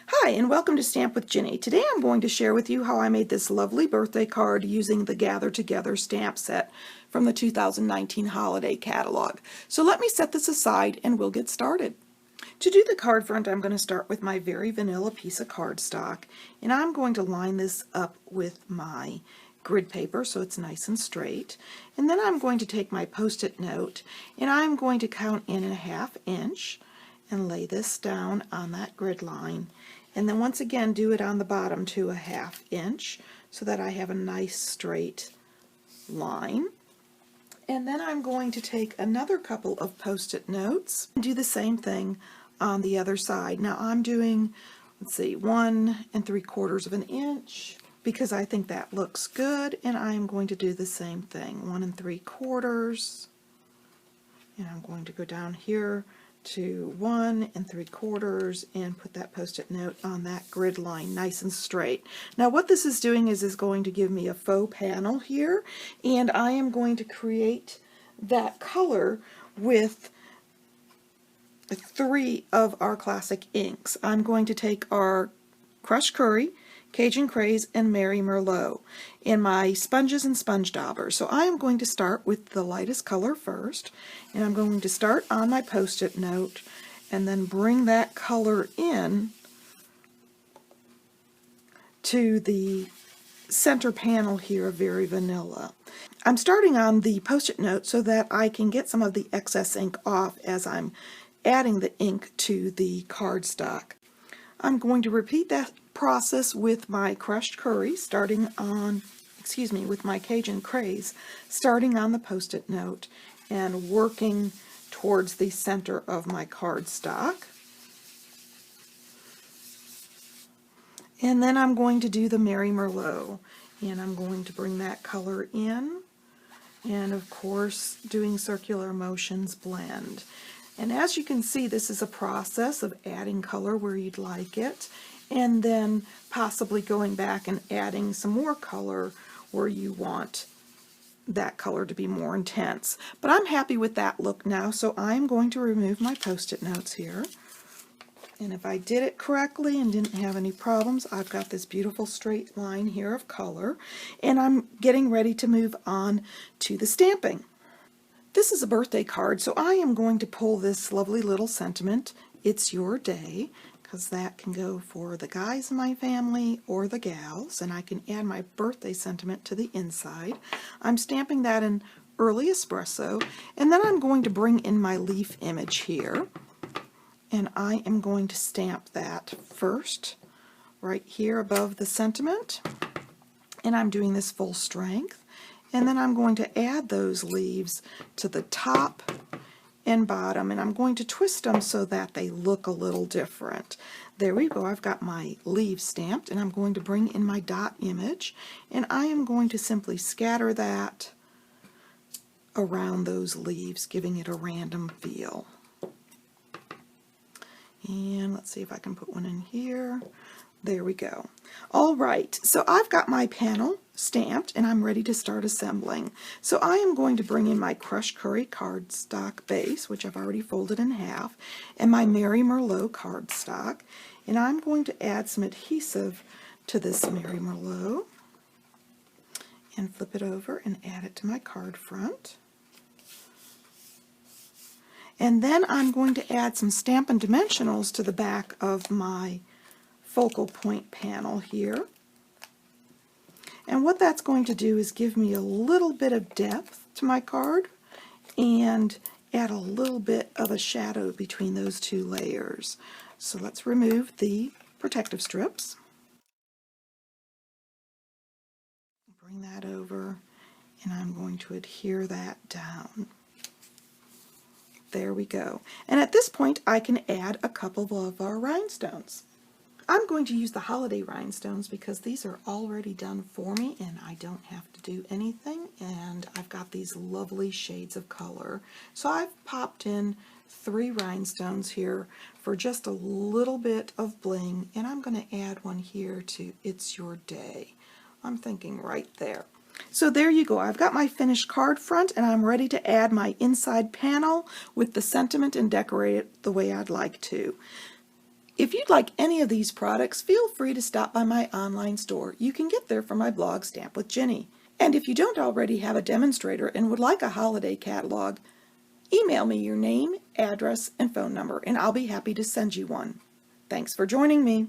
Hi, and welcome to Stamp with Ginny. Today I'm going to share with you how I made this lovely birthday card using the Gather Together stamp set from the 2019 holiday catalog. So let me set this aside and we'll get started. To do the card front, I'm going to start with my very vanilla piece of cardstock, and I'm going to line this up with my grid paper so it's nice and straight. And then I'm going to take my Post-it note and I'm going to count in a 1/2 inch and lay this down on that grid line. And then once again do it on the bottom to a 1/2 inch so that I have a nice straight line. And then I'm going to take another couple of Post-it notes and do the same thing on the other side. Now I'm doing, let's see, 1 3/4 inch because I think that looks good, and I'm going to do the same thing, 1 3/4, and I'm going to go down here to 1 3/4 and put that Post-it note on that grid line nice and straight. Now what this is doing is going to give me a faux panel here, and I am going to create that color with 3 of our classic inks. I'm going to take our Crushed Curry, Cajun Craze, and Mary Merlot in my sponges and sponge daubers. So I am going to start with the lightest color first, and I'm going to start on my Post-it note and then bring that color in to the center panel here of Very Vanilla. I'm starting on the Post-it note so that I can get some of the excess ink off as I'm adding the ink to the cardstock. I'm going to repeat that process with my Crushed Curry, starting on, with my Cajun Craze, starting on the Post-it note and working towards the center of my cardstock. And then I'm going to do the Mary Merlot, and I'm going to bring that color in, and of course doing circular motions blend. And as you can see, this is a process of adding color where you'd like it, and then possibly going back and adding some more color where you want that color to be more intense. But I'm happy with that look now, so I'm going to remove my Post-it notes here. And if I did it correctly and didn't have any problems, I've got this beautiful straight line here of color, and I'm getting ready to move on to the stamping. This is a birthday card, so I am going to pull this lovely little sentiment, "It's Your Day," because that can go for the guys in my family or the gals, and I can add my birthday sentiment to the inside. I'm stamping that in early espresso, and then I'm going to bring in my leaf image here, and I am going to stamp that first right here above the sentiment, and I'm doing this full strength. And then I'm going to add those leaves to the top and bottom, and I'm going to twist them so that they look a little different. There we go. I've got my leaves stamped, and I'm going to bring in my dot image, and I am going to simply scatter that around those leaves, giving it a random feel. And let's see if I can put one in here. There we go. All right, so I've got my panel stamped and I'm ready to start assembling. So I am going to bring in my Crushed Curry cardstock base, which I've already folded in half, and my Mary Merlot cardstock, and I'm going to add some adhesive to this Mary Merlot and flip it over and add it to my card front. And then I'm going to add some Stampin' Dimensionals to the back of my focal point panel here. And what that's going to do is give me a little bit of depth to my card and add a little bit of a shadow between those two layers. So let's remove the protective strips. Bring that over, and I'm going to adhere that down. There we go. And at this point I can add a couple of our rhinestones. I'm going to use the holiday rhinestones because these are already done for me and I don't have to do anything, and I've got these lovely shades of color. So I've popped in 3 rhinestones here for just a little bit of bling, and I'm going to add one here to "It's Your Day." I'm thinking right there. So there you go. I've got my finished card front, and I'm ready to add my inside panel with the sentiment and decorate it the way I'd like to. If you'd like any of these products, feel free to stop by my online store. You can get there from my blog, Stamp with Jini. And if you don't already have a demonstrator and would like a holiday catalog, email me your name, address, and phone number, and I'll be happy to send you one. Thanks for joining me.